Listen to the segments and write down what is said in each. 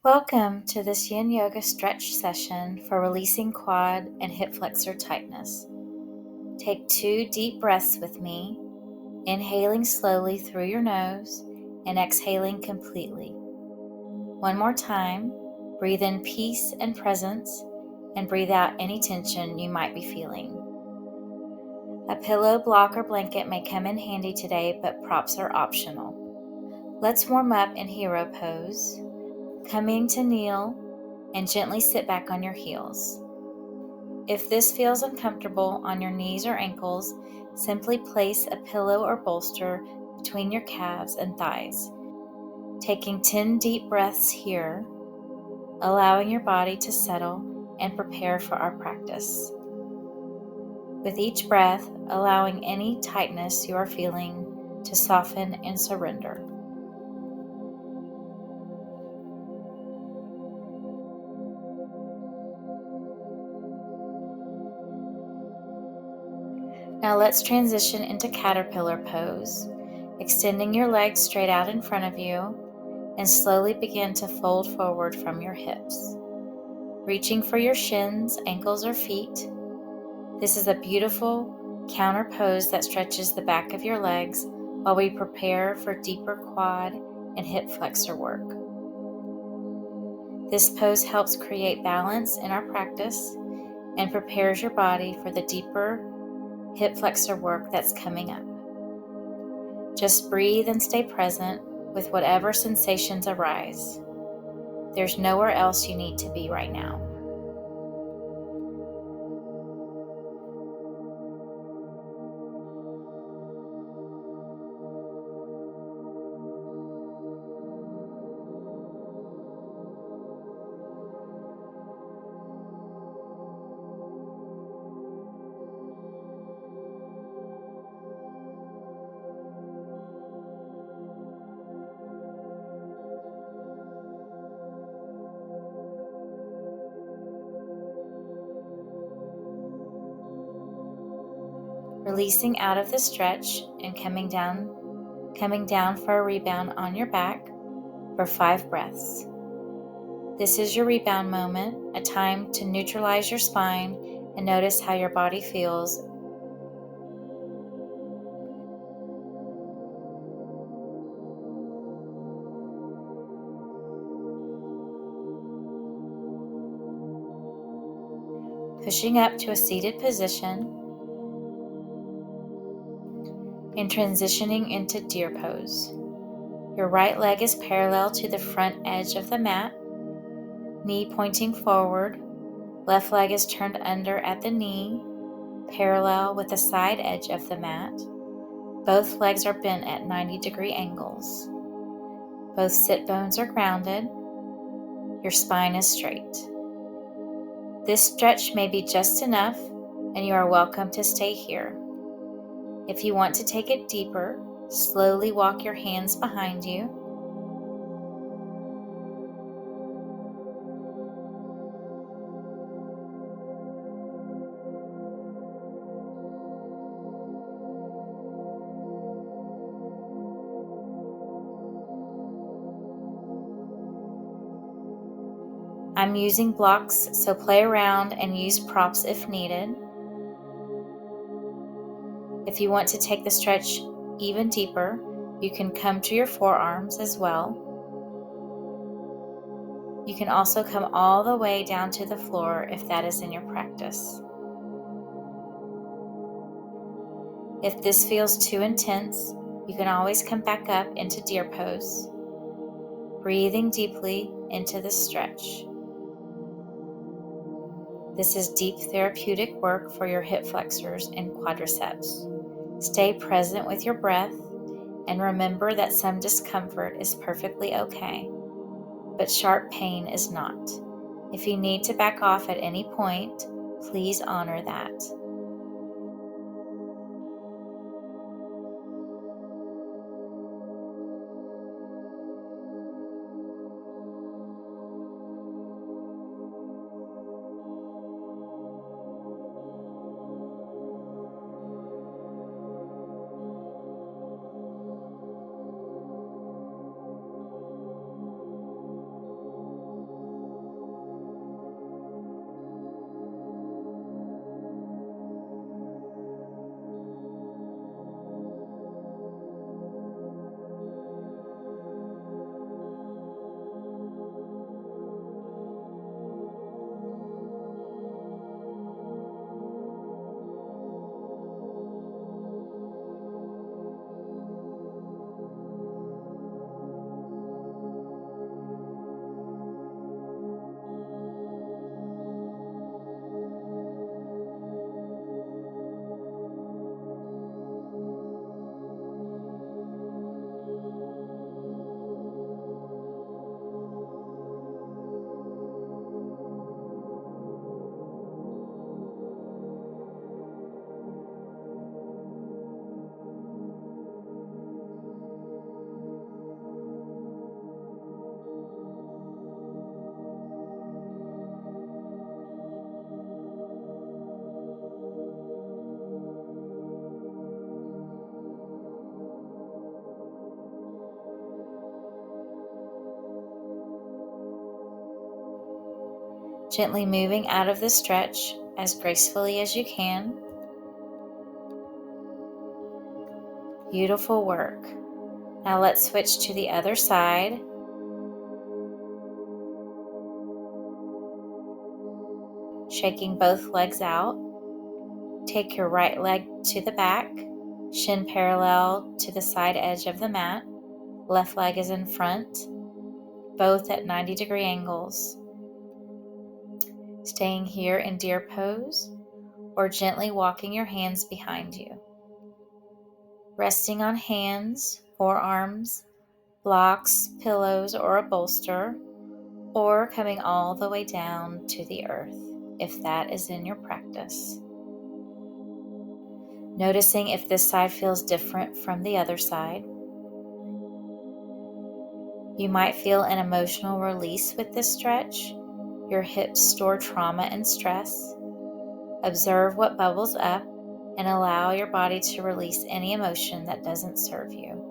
Welcome to this Yin Yoga stretch session for releasing quad and hip flexor tightness. Take 2 deep breaths with me, inhaling slowly through your nose and exhaling completely. One more time, breathe in peace and presence and breathe out any tension you might be feeling. A pillow, block, or blanket may come in handy today, but props are optional. Let's warm up in hero pose, coming to kneel and gently sit back on your heels. If this feels uncomfortable on your knees or ankles, simply place a pillow or bolster between your calves and thighs. Taking 10 deep breaths here, allowing your body to settle and prepare for our practice. With each breath, allowing any tightness you are feeling to soften and surrender. Now let's transition into caterpillar pose, extending your legs straight out in front of you and slowly begin to fold forward from your hips. Reaching for your shins, ankles, or feet. This is a beautiful counter pose that stretches the back of your legs while we prepare for deeper quad and hip flexor work. This pose helps create balance in our practice and prepares your body for the deeper hip flexor work that's coming up. Just breathe and stay present with whatever sensations arise. There's nowhere else you need to be right now. Releasing out of the stretch and coming down for a rebound on your back for 5 breaths. This is your rebound moment, a time to neutralize your spine and notice how your body feels. Pushing up to a seated position and transitioning into deer pose. Your right leg is parallel to the front edge of the mat, knee pointing forward. Left leg is turned under at the knee, parallel with the side edge of the mat. Both legs are bent at 90-degree angles. Both sit bones are grounded. Your spine is straight. This stretch may be just enough, and you are welcome to stay here. If you want to take it deeper, slowly walk your hands behind you. I'm using blocks, so play around and use props if needed. If you want to take the stretch even deeper, you can come to your forearms as well. You can also come all the way down to the floor if that is in your practice. If this feels too intense, you can always come back up into deer pose, breathing deeply into the stretch. This is deep therapeutic work for your hip flexors and quadriceps. Stay present with your breath and remember that some discomfort is perfectly okay, but sharp pain is not. If you need to back off at any point, please honor that. gently moving out of the stretch as gracefully as you can. Beautiful work. Now let's switch to the other side. Shaking both legs out. Take your right leg to the back, shin parallel to the side edge of the mat. Left leg is in front, both at 90-degree angles. Staying here in deer pose or gently walking your hands behind you. Resting on hands, forearms, blocks, pillows, or a bolster, or coming all the way down to the earth, if that is in your practice. Noticing if this side feels different from the other side. You might feel an emotional release with this stretch. Your hips store trauma and stress. Observe what bubbles up and allow your body to release any emotion that doesn't serve you.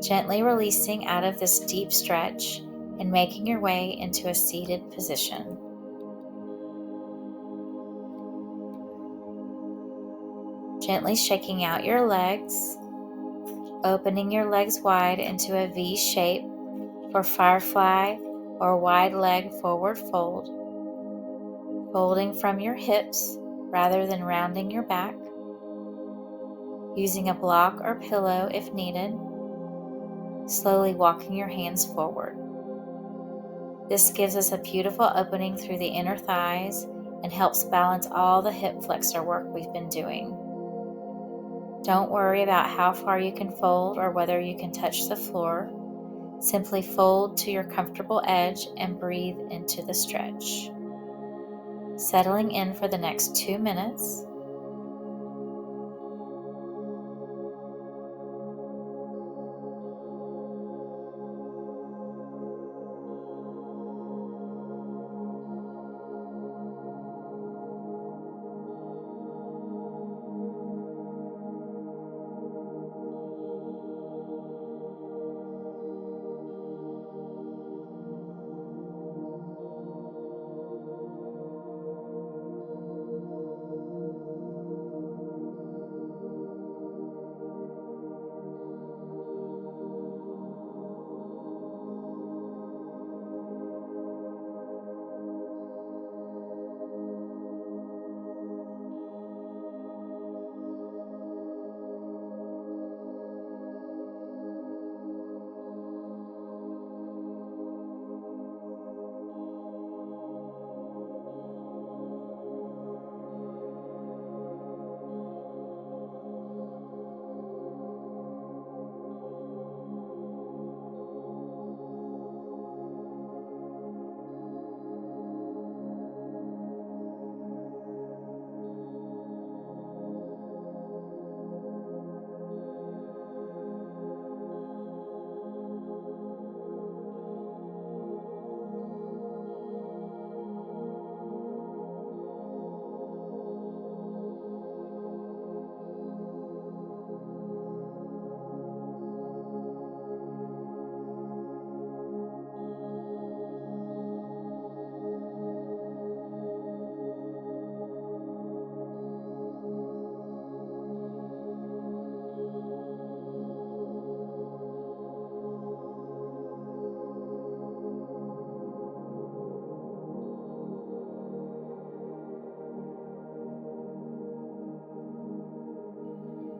Gently releasing out of this deep stretch and making your way into a seated position. Gently shaking out your legs, opening your legs wide into a V shape for Firefly or wide leg forward fold. Folding from your hips rather than rounding your back. Using a block or pillow if needed. Slowly walking your hands forward. This gives us a beautiful opening through the inner thighs and helps balance all the hip flexor work we've been doing. Don't worry about how far you can fold or whether you can touch the floor. Simply fold to your comfortable edge and breathe into the stretch. Settling in for the next 2 minutes.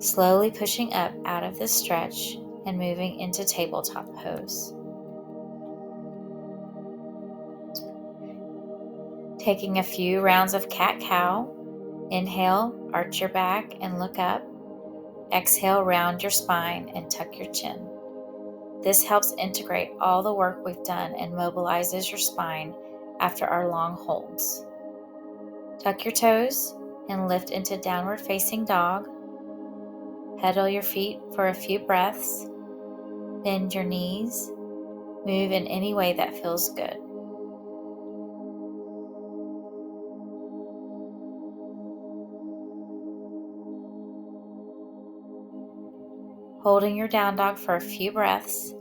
slowly pushing up out of the stretch and moving into tabletop pose. Taking a few rounds of cat-cow, inhale, arch your back and look up. Exhale, round your spine and tuck your chin. This helps integrate all the work we've done and mobilizes your spine after our long holds. Tuck your toes and lift into downward facing dog. Pedal your feet for a few breaths. Bend your knees. Move in any way that feels good. Holding your down dog for a few breaths,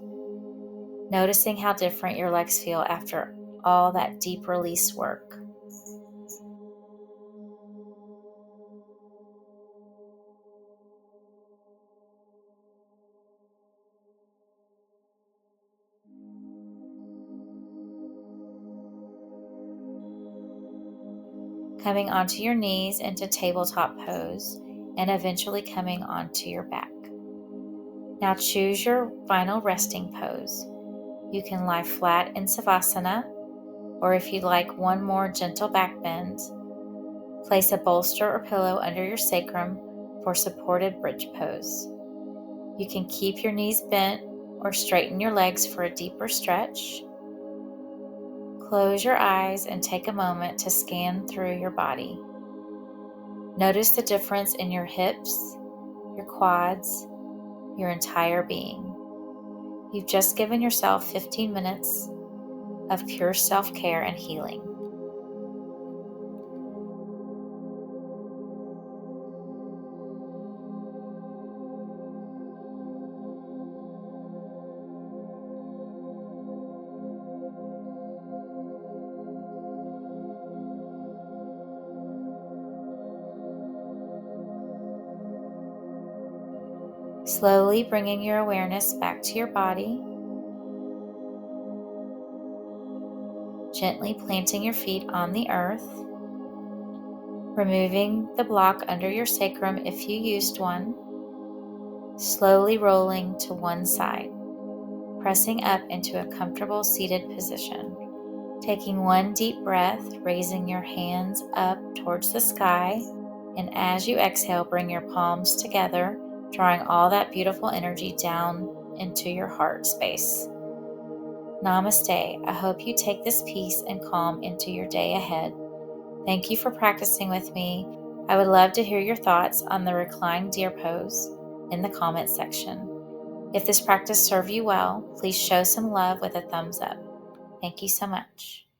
noticing how different your legs feel after all that deep release work. Coming onto your knees into tabletop pose and eventually coming onto your back. Now choose your final resting pose. You can lie flat in Savasana, or if you'd like one more gentle back bend, place a bolster or pillow under your sacrum for supported bridge pose. You can keep your knees bent or straighten your legs for a deeper stretch. Close your eyes and take a moment to scan through your body. Notice the difference in your hips, your quads, your entire being. You've just given yourself 15 minutes of pure self-care and healing. Slowly bringing your awareness back to your body, gently planting your feet on the earth, removing the block under your sacrum if you used one, slowly rolling to one side, pressing up into a comfortable seated position. Taking one deep breath, raising your hands up towards the sky, and as you exhale, bring your palms together, drawing all that beautiful energy down into your heart space. Namaste. I hope you take this peace and calm into your day ahead. Thank you for practicing with me. I would love to hear your thoughts on the reclined deer pose in the comments section. If this practice served you well, please show some love with a thumbs up. Thank you so much.